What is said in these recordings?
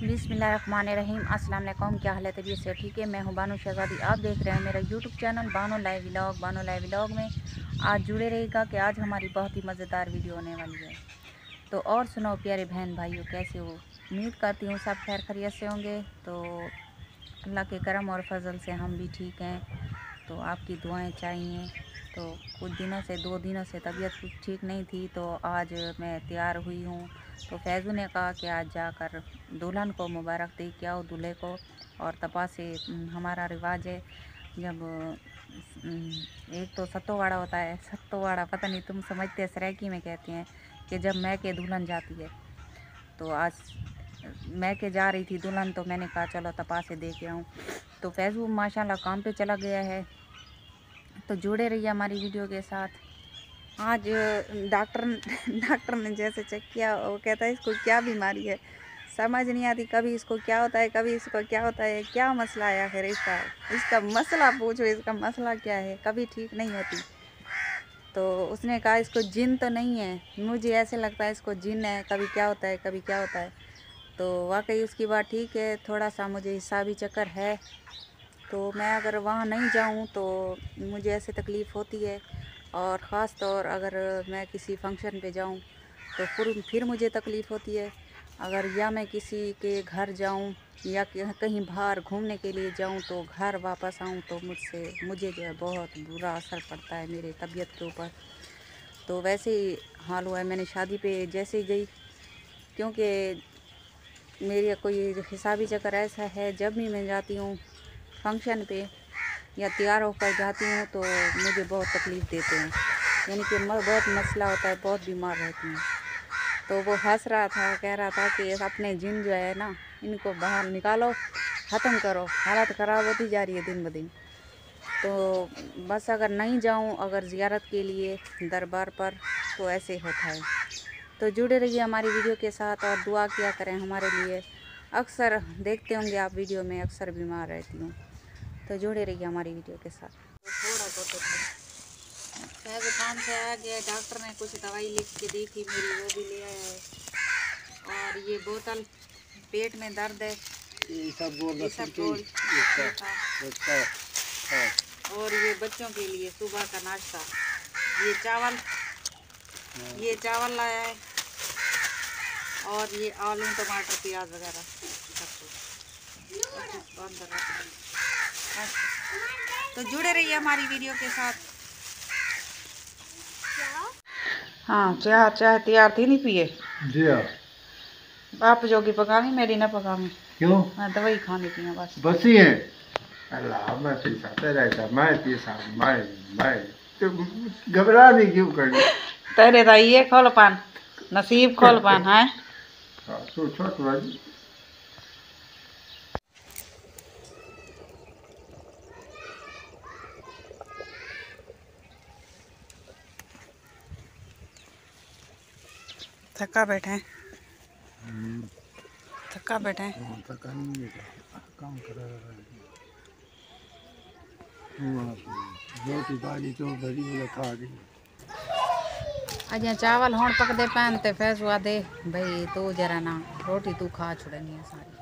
बिस्मिल्लाहिर्रहमानिर्रहीम। अस्सलाम वालेकुम। क्या हाल है? तबीयत से ठीक है? मैं हूं बानो शहजादी। आप देख रहे हैं मेरा YouTube channel Bano live vlog. Bano live vlog में आज जुड़े रहेगा कि आज हमारी बहुत ही मज़ेदार वीडियो होने वाली है। तो और सुनाओ प्यारे बहन भाइयों, कैसे हो? उम्मीद करती हूँ सब खैर खैरियत से होंगे। तो अल्लाह के करम और फजल से हम भी ठीक हैं। तो आपकी दुआएं चाहिए। तो कुछ दिनों से 2 दिनों से तबीयत कुछ ठीक नहीं थी, तो आज मैं तैयार हुई हूँ। तो फैज़ू ने कहा कि आज जाकर दुल्हन को मुबारक दे के आओ, दूल्हे को। और तपा से हमारा रिवाज है, जब एक तो सत्तोवाड़ा होता है, सत्तोवाड़ा पता नहीं तुम समझते हैं, सराइकी में कहते हैं कि जब मैके दुल्हन जाती है। तो आज मैके जा रही थी दुल्हन, तो मैंने कहा चलो तपा से दे के आऊँ। तो फैज़ू माशाल्लाह काम पे चला गया है। तो जुड़े रहिए हमारी वीडियो के साथ। आज डॉक्टर ने जैसे चेक किया, वो कहता है इसको क्या बीमारी है, समझ नहीं आती। कभी इसको क्या होता है, कभी इसको क्या होता है, क्या मसला है आखिर इसका मसला पूछो, इसका मसला क्या है, कभी ठीक नहीं होती। तो उसने कहा इसको जिन तो नहीं है, मुझे ऐसे लगता है इसको जिन है, कभी क्या होता है कभी क्या होता है। तो वाकई उसकी बात ठीक है, थोड़ा सा मुझे हिसाबी चक्कर है। तो मैं अगर वहाँ नहीं जाऊँ तो मुझे ऐसे तकलीफ़ होती है। और ख़ास तौर अगर मैं किसी फंक्शन पे जाऊँ तो फिर मुझे तकलीफ़ होती है। अगर या मैं किसी के घर जाऊँ या कहीं बाहर घूमने के लिए जाऊँ तो घर वापस आऊँ तो मुझे जो है बहुत बुरा असर पड़ता है मेरे तबीयत के ऊपर। तो वैसे ही हाल हुआ है। मैंने शादी पे जैसे ही गई, क्योंकि मेरी कोई हिसाबी चक्कर ऐसा है, जब भी मैं जाती हूँ फंक्शन पे या तैयार होकर जाती हूँ तो मुझे बहुत तकलीफ़ देते हैं, यानी कि बहुत मसला होता है, बहुत बीमार रहती हूँ। तो वो हंस रहा था, कह रहा था कि अपने जिन जो है ना, इनको बाहर निकालो, ख़त्म करो, हालत ख़राब होती जा रही है दिन ब दिन। तो बस अगर नहीं जाऊँ अगर ज़ियारत के लिए दरबार पर, तो ऐसे होता है। तो जुड़े रहिए हमारी वीडियो के साथ और दुआ किया करें हमारे लिए। अक्सर देखते होंगे आप वीडियो में, अक्सर बीमार रहती हूँ। तो जुड़े रहिए हमारी वीडियो के साथ। थोड़ा बहुत काम से आ गया, डॉक्टर ने कुछ दवाई लिख के दी थी मेरी, वो भी ले आया है। और ये बोतल, पेट में दर्द है, और ये बच्चों के लिए सुबह का नाश्ता, ये चावल लाया है, और ये आलू टमाटर प्याज वगैरह सब कुछ। तो जुड़े रहिए हमारी वीडियो के साथ। हाँ, चाय तैयार थी, नहीं पिए? जी हाँ। आप जोगी पकावी, मेरी ना पकावी। क्यों? मैं दवाई खाने की बस। बसी है। अल्लाह, मैं पीसाता रहता, मैं तो घबराने क्यों करनी? तेरे तो ये खोल पान, नसीब खोल पान है। हाँ, तो छोट भाई थका बैठे हैं, थका बैठे हैं। थका नहीं है, काम कर रहा है। रोटी बाजी तो भरी हुई खा गई। अजा चावल हों पकदे पैन ते फैसला दे भाई, तू जरा ना रोटी तू खा छुड़नी है सारी।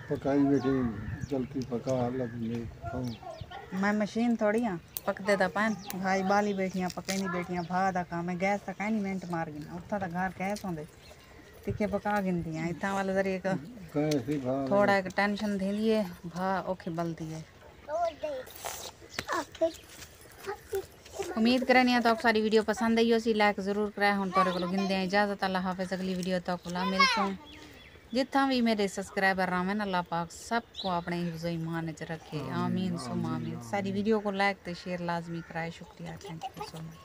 पकाई बैठे, जल्दी पका अलग नहीं खाऊं। मैं मशीन थोड़ी हाँ, पकदे दा पैन भाई बाली बैठियां पकैनी बैठियां भा दा काम है। गैस तक नहीं मिनट मार गिना, उत्था दा घर गैस होंदे तिखे पका गिनदियां। इतना वाला जरी एक थोड़ा एक टेंशन थींदी है, भा औखे बलदी है। उम्मीद करनी तो आप सारी वीडियो पसंद आई हो सी, लाइक जरूर कराए। हुण तोरे को गिनदे इजाजत, अल्लाह हाफिज़। अगली वीडियो तक मिलसूं। जितना भी मेरे सब्सक्राइबर रामेन, अल्लाह पाक सबको अपने हिफ्ज़ो ईमान च रखे, आमीन सुम आमीन। सारी वीडियो को लाइक तो शेयर लाजमी कराए। शुक्रिया, थैंक यू सो मच।